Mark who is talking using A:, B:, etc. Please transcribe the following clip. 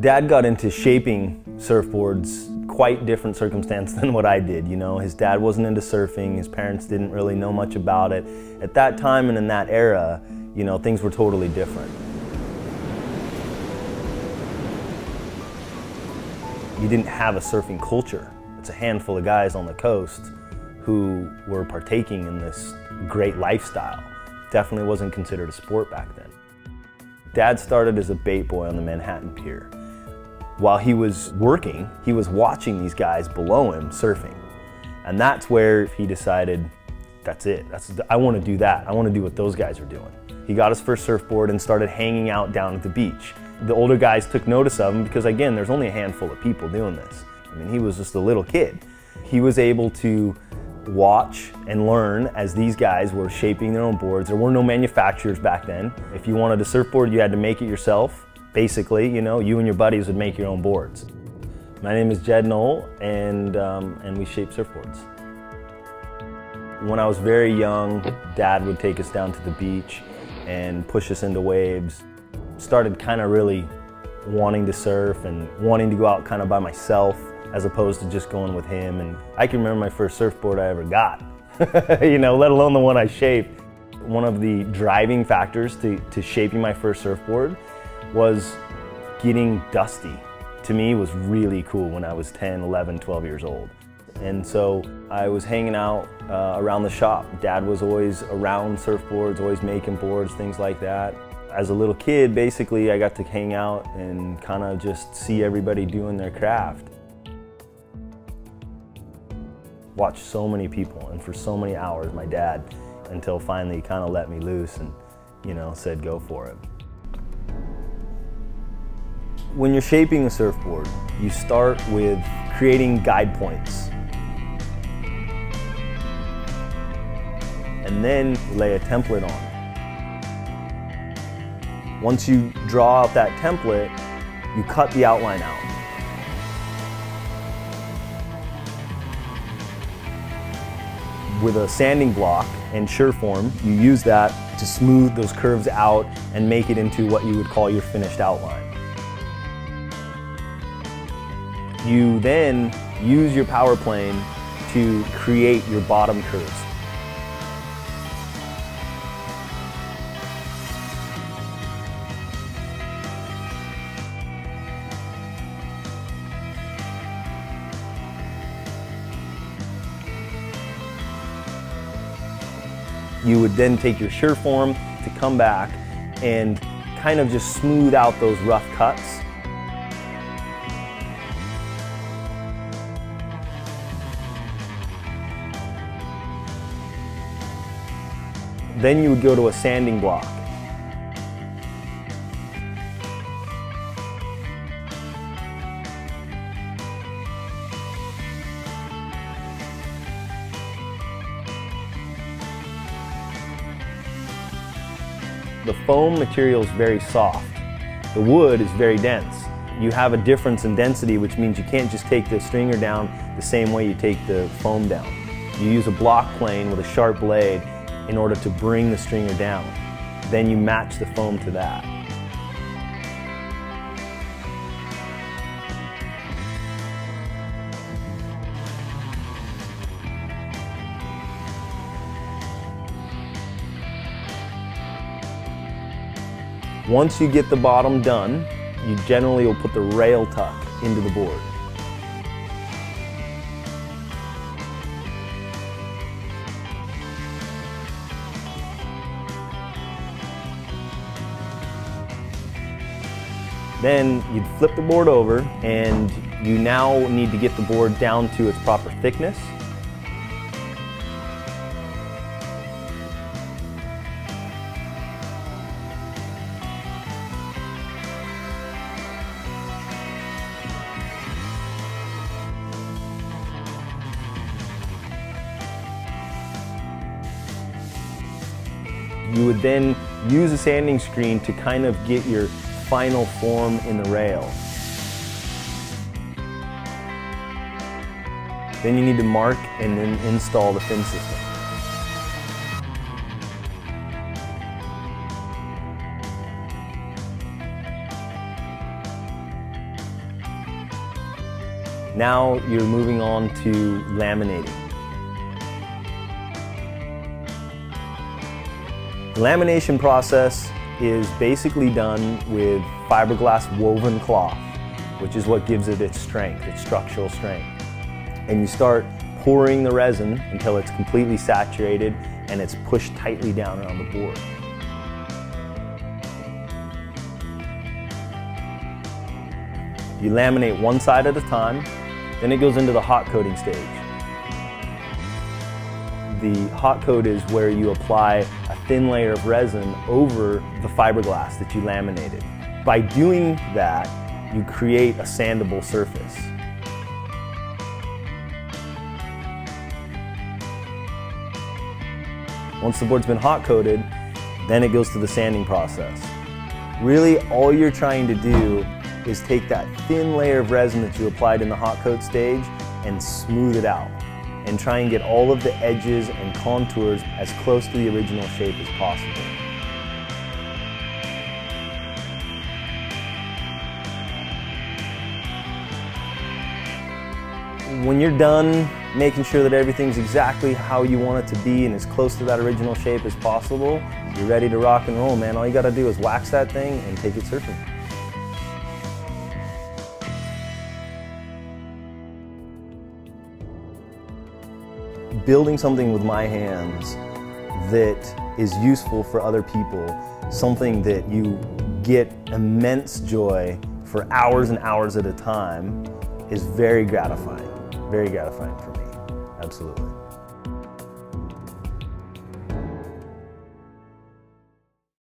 A: Dad got into shaping surfboards quite different circumstance than what I did, you know. His dad wasn't into surfing, his parents didn't really know much about it. At that time and in that era, you know, things were totally different. You didn't have a surfing culture. It's a handful of guys on the coast who were partaking in this great lifestyle. Definitely wasn't considered a sport back then. Dad started as a bait boy on the Manhattan Pier. While he was working, he was watching these guys below him surfing. And that's where he decided, that's it. I want to do that. I want to do what those guys are doing. He got his first surfboard and started hanging out down at the beach. The older guys took notice of him because, again, there's only a handful of people doing this. I mean, he was just a little kid. He was able to watch and learn as these guys were shaping their own boards. There were no manufacturers back then. If you wanted a surfboard, you had to make it yourself. Basically, you know, you and your buddies would make your own boards. My name is Noll, and we shape surfboards. When I was very young, Dad would take us down to the beach and push us into waves. Started kind of really wanting to surf and wanting to go out kind of by myself as opposed to just going with him. And I can remember my first surfboard I ever got, you know, let alone the one I shaped. One of the driving factors to shaping my first surfboard was getting dusty. To me, was really cool when I was 10, 11, 12 years old. And so I was hanging out around the shop. Dad was always around surfboards, always making boards, things like that. As a little kid, basically, I got to hang out and kind of just see everybody doing their craft. Watched so many people, and for so many hours, my dad, until finally he kind of let me loose and, you know, said go for it. When you're shaping a surfboard, you start with creating guide points. And then lay a template on it. Once you draw out that template, you cut the outline out. With a sanding block and Surform, you use that to smooth those curves out and make it into what you would call your finished outline. You then use your power plane to create your bottom curves. You would then take your Surform to come back and kind of just smooth out those rough cuts. Then you would go to a sanding block. The foam material is very soft. The wood is very dense. You have a difference in density, which means you can't just take the stringer down the same way you take the foam down. You use a block plane with a sharp blade in order to bring the stringer down. Then you match the foam to that. Once you get the bottom done, you generally will put the rail tuck into the board. Then you'd flip the board over, and you now need to get the board down to its proper thickness. You would then use a sanding screen to kind of get your final form in the rail. Then you need to mark and then install the fin system. Now you're moving on to laminating. The lamination process is basically done with fiberglass woven cloth, which is what gives it its strength, its structural strength. And you start pouring the resin until it's completely saturated and it's pushed tightly down around the board. You laminate one side at a time, then it goes into the hot coating stage. The hot coat is where you apply a thin layer of resin over the fiberglass that you laminated. By doing that, you create a sandable surface. Once the board's been hot coated, then it goes to the sanding process. Really, all you're trying to do is take that thin layer of resin that you applied in the hot coat stage and smooth it out, and try and get all of the edges and contours as close to the original shape as possible. When you're done making sure that everything's exactly how you want it to be and as close to that original shape as possible, you're ready to rock and roll, man. All you gotta do is wax that thing and take it surfing. Building something with my hands that is useful for other people, something that you get immense joy for hours and hours at a time, is very gratifying for me, absolutely.